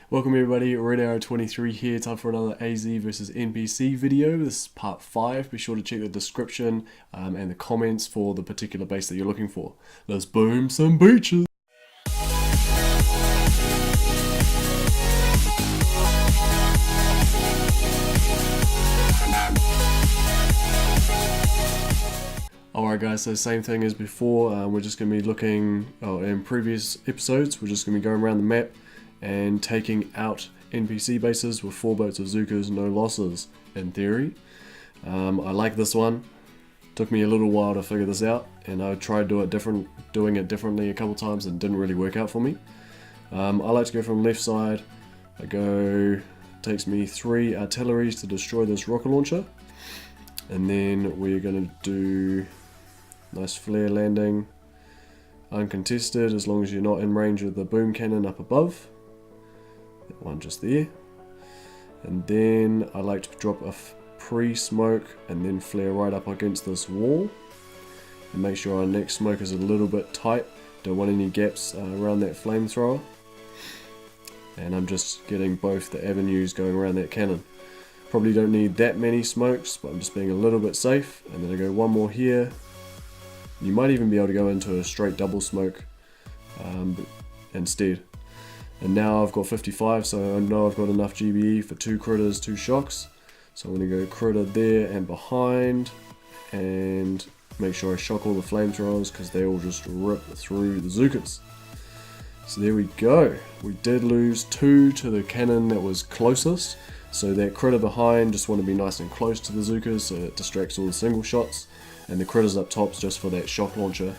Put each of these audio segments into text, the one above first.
Welcome everybody, Red Arrow 23 here, time for another AZ versus NPC video. This is part 5, be sure to check the description and the comments for the particular base that you're looking for. Let's boom some beaches! Alright guys, so same thing as before, we're just going to be looking, in previous episodes, we're just going to be going around the map and taking out NPC bases with 4 boats of Zookas, no losses, in theory. I like this one. Took me a little while to figure this out, and I tried doing it differently a couple times and didn't really work out for me. I like to go from left side. Takes me 3 artilleries to destroy this rocket launcher. And then we're going to do nice flare landing, uncontested as long as you're not in range of the boom cannon up above. That one just there. And then I like to drop a pre-smoke and then flare right up against this wall. And make sure our next smoke is a little bit tight. Don't want any gaps around that flamethrower. And I'm just getting both the avenues going around that cannon. Probably don't need that many smokes, but I'm just being a little bit safe. And then I go one more here. You might even be able to go into a straight double smoke instead. And now I've got 55, so I know I've got enough GBE for 2 critters, 2 shocks. So I'm going to go critter there and behind, and make sure I shock all the flamethrowers because they all just rip through the Zookas. So there we go. We did lose 2 to the cannon that was closest. So that critter behind just want to be nice and close to the Zookas so it distracts all the single shots. And the critters up top's just for that shock launcher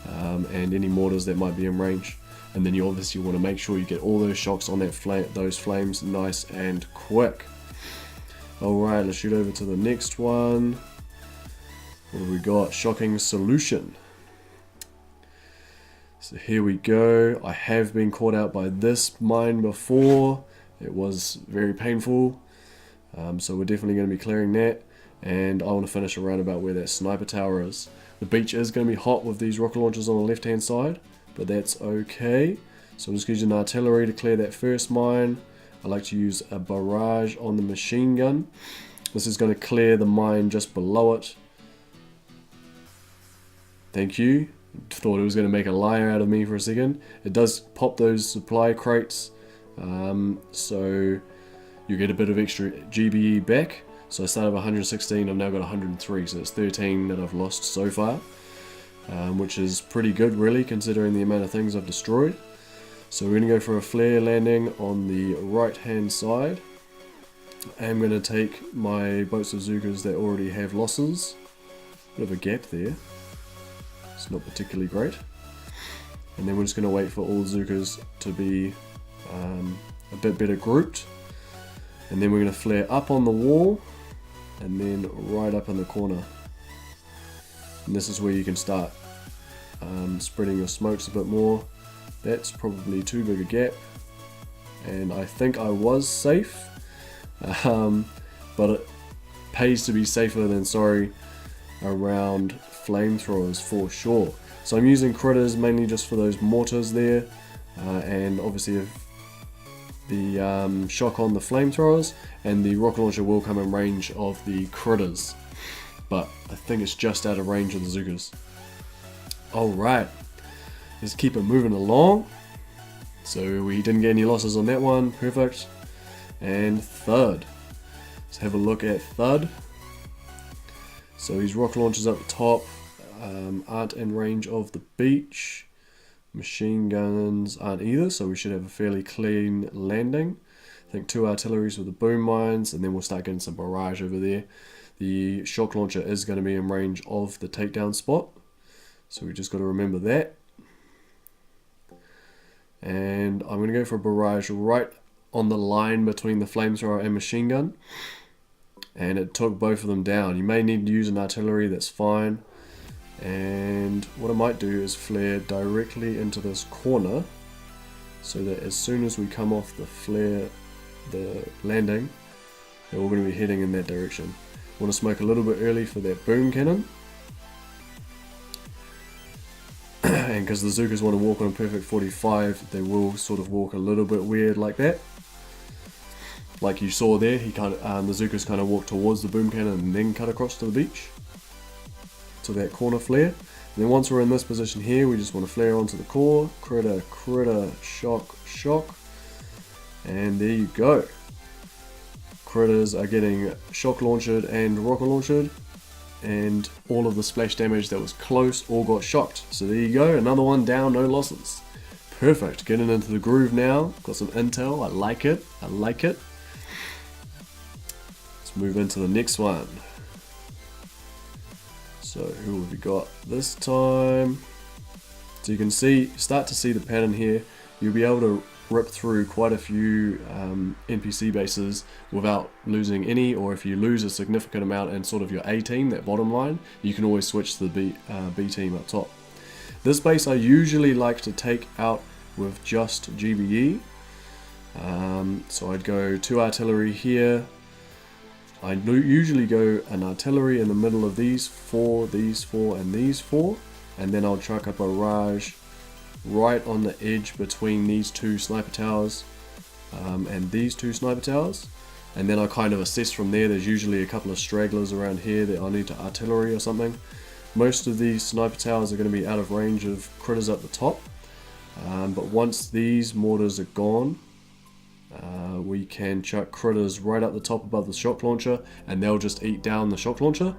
and any mortars that might be in range. And then you obviously want to make sure you get all those shocks on that those flames nice and quick. Alright, let's shoot over to the next one. What have we got? Shocking solution. So here we go. I have been caught out by this mine before. It was very painful. So we're definitely going to be clearing that. And I want to finish around about where that sniper tower is. The beach is going to be hot with these rocket launchers on the left hand side, but that's okay. So I'm just using artillery to clear that first mine. I like to use a barrage on the machine gun. This is going to clear the mine just below it. Thank you. Thought it was going to make a liar out of me for a second. It does pop those supply crates, so you get a bit of extra GBE back. So I started with 116, I've now got 103, so it's 13 that I've lost so far, which is pretty good really considering the amount of things I've destroyed. So we're going to go for a flare landing on the right hand side. I'm going to take my boats of Zookas that already have losses. Bit of a gap there, it's not particularly great. And then we're just going to wait for all Zookas to be a bit better grouped. And then we're going to flare up on the wall. And then right up in the corner. And this is where you can start spreading your smokes a bit more. That's probably too big a gap. And I think I was safe. But it pays to be safer than sorry around flamethrowers for sure. So I'm using critters mainly just for those mortars there. And obviously if the shock on the flamethrowers, and the rocket launcher will come in range of the critters, but I think it's just out of range of the Zookas. Alright, let's keep it moving along. So we didn't get any losses on that one, perfect. And Thud, let's have a look at Thud. So his rocket launchers up the top aren't in range of the beach. Machine guns aren't either, so we should have a fairly clean landing. I think 2 artilleries with the boom mines, and then we'll start getting some barrage over there. The shock launcher is going to be in range of the takedown spot, so we just got to remember that. And I'm going to go for a barrage right on the line between the flamethrower and machine gun, and it took both of them down. You may need to use an artillery, that's fine. And what I might do is flare directly into this corner so that as soon as we come off the landing, they're all going to be heading in that direction. I want to smoke a little bit early for that boom cannon. And because the Zookas want to walk on a perfect 45, they will sort of walk a little bit weird like that. like you saw there, he kind of the Zookas kind of walked towards the boom cannon and then cut across to the beach to that corner flare. And then once we're in this position here, we just want to flare onto the core, critter, critter, shock, shock, and there you go. Critters are getting shock launched and rocket launched, and all of the splash damage that was close all got shocked. So there you go, another one down, no losses. Perfect, getting into the groove now. Got some intel, I like it, I like it. Let's move into the next one. So who have we got this time? So you can start to see the pattern here. You'll be able to rip through quite a few NPC bases without losing any, or if you lose a significant amount in sort of your A team, that bottom line, you can always switch to the B team up top. This base I usually like to take out with just GBE. So I'd go 2 artillery here. I usually go an artillery in the middle of these 4, and these 4, and then I'll chuck a barrage right on the edge between these 2 sniper towers and these 2 sniper towers, and then I kind of assess from there. There's usually a couple of stragglers around here that I'll need to artillery or something. Most of these sniper towers are going to be out of range of critters at the top, but once these mortars are gone, we can chuck critters right up the top above the shock launcher, and they'll just eat down the shock launcher.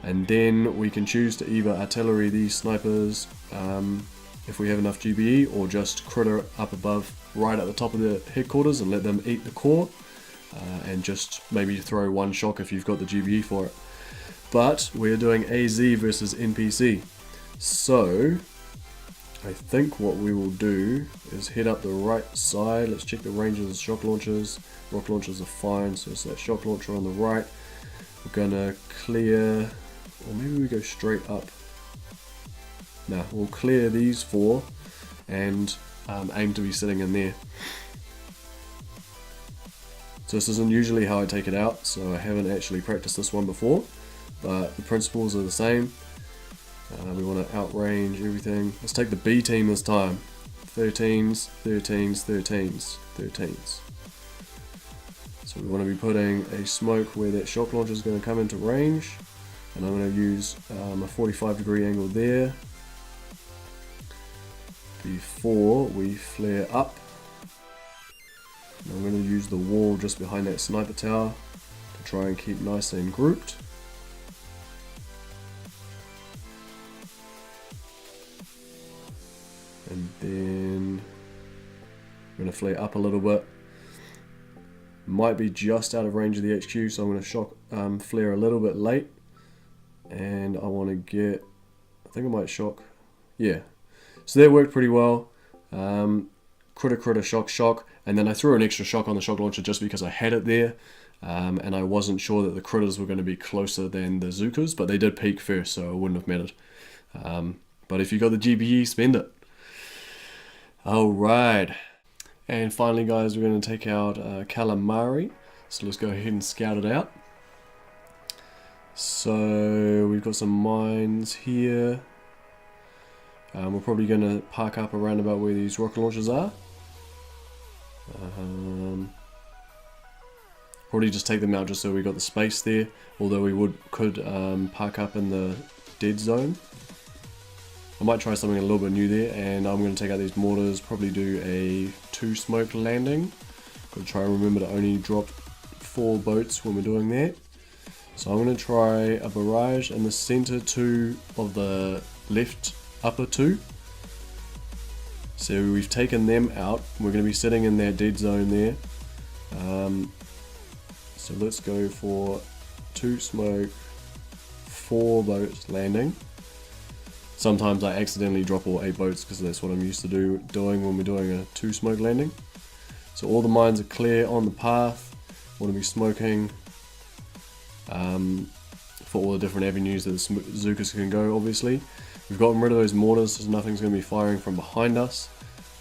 And then we can choose to either artillery these snipers if we have enough GBE, or just critter up above right at the top of the headquarters and let them eat the core, and just maybe throw 1 shock if you've got the GBE for it. But we're doing AZ versus NPC, so I think what we will do is head up the right side. Let's check the range of the shock launchers. Rock launchers are fine, so it's that shock launcher on the right. We're gonna clear, or maybe we go straight up. Nah, we'll clear these 4 and aim to be sitting in there. So this isn't usually how I take it out, so I haven't actually practiced this one before, but the principles are the same. We want to outrange everything. Let's take the B team this time. 13s, 13s, 13s, 13s. So we want to be putting a smoke where that shock launcher is going to come into range, and I'm going to use a 45-degree angle there before we flare up. And I'm going to use the wall just behind that sniper tower to try and keep nice and grouped. And then I'm going to flare up a little bit. Might be just out of range of the HQ, so I'm going to shock flare a little bit late. And I want to get, I think I might shock, yeah. So that worked pretty well. Critter, critter, shock, shock. And then I threw an extra shock on the shock launcher just because I had it there. And I wasn't sure that the critters were going to be closer than the Zookas, but they did peak first, so it wouldn't have mattered. But if you got the GBE, spend it. Alright, and finally guys, we're going to take out Calamari, so let's go ahead and scout it out. So we've got some mines here. We're probably going to park up around about where these rocket launchers are. Probably just take them out just so we got the space there, although we could park up in the dead zone. I might try something a little bit new there, and I'm going to take out these mortars, probably do a 2 smoke landing. Got to try and remember to only drop 4 boats when we're doing that. So I'm going to try a barrage in the center 2 of the left upper 2. So we've taken them out. We're going to be sitting in that dead zone there. So let's go for 2 smoke, 4 boats landing. Sometimes I accidentally drop all 8 boats because that's what I'm used to doing when we're doing a 2 smoke landing. So all the mines are clear on the path. Want to be smoking for all the different avenues that the Zookas can go, obviously. We've gotten rid of those mortars, so nothing's going to be firing from behind us.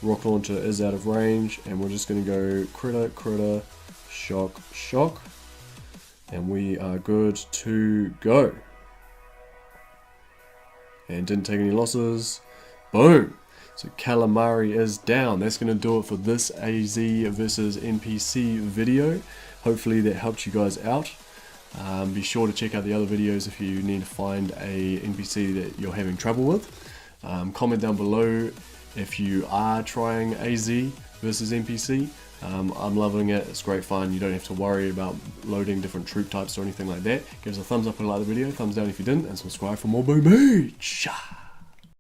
Rock launcher is out of range, and we're just going to go critter, critter, shock, shock. And we are good to go. And didn't take any losses. Boom! So Calamari is down. That's going to do it for this AZ versus NPC video. Hopefully that helped you guys out. Be sure to check out the other videos if you need to find a NPC that you're having trouble with. Comment down below if you are trying AZ versus NPC. I'm loving it, it's great fun, you don't have to worry about loading different troop types or anything like that. Give us a thumbs up if you like the video, thumbs down if you didn't, and subscribe for more Boom Beach!